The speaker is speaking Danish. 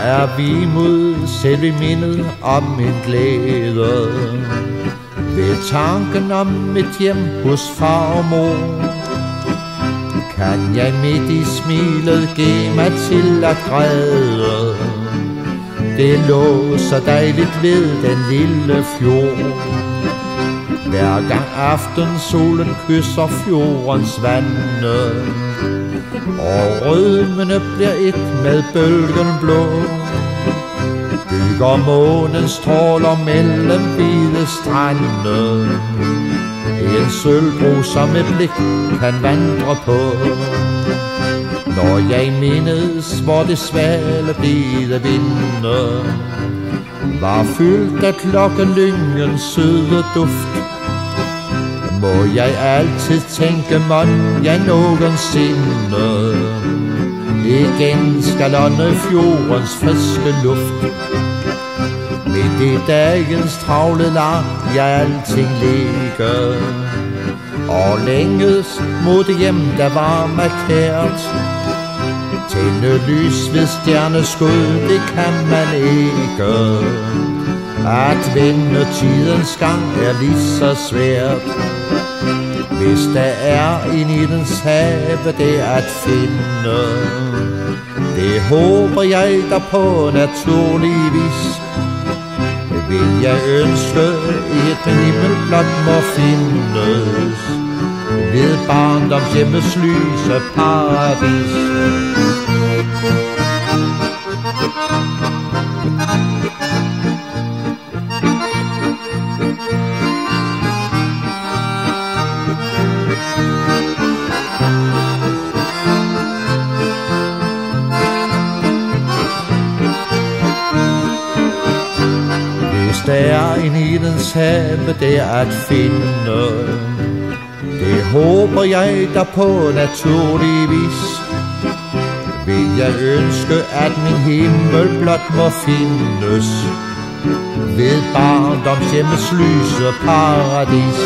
er vi mod selve mindet om en glæde ved tanken om et hjem hos far og mor. Kan jeg midt i smilet give mig til at græde? Det lå så dejligt ved den lille fjord. Hver gang aftensolen kysser fjordens vande, og rødmene bliver et med bølgen blå, bygger månens stråler mellem hvide strande en sølvbro, som et blik kan vandre på. Når jeg mindes, hvor det svale hvide vinde var fyldt af klokkelyngens søde duft, må jeg altid tænke, mon jeg nogensinde igen skal ånde fjordens friske luft. Midt i dagens travle lar jeg alting ligge, og længes mod det hjem, der var mig kært. Tænde lys ved stjerneskud, det kan man ikke. At vende tidens gang er lige så svært. Hvis der er i nidens have det at finde, det håber jeg der på naturlig vis. Vil jeg ønske et himmel blot må findes ved barndomshjemmets lyse paradis. Der er en Edens have der at finde, det håber jeg der på naturlig vis. Vil jeg ønske at min himmel blot må findes ved barndomshjemmets lyse paradis.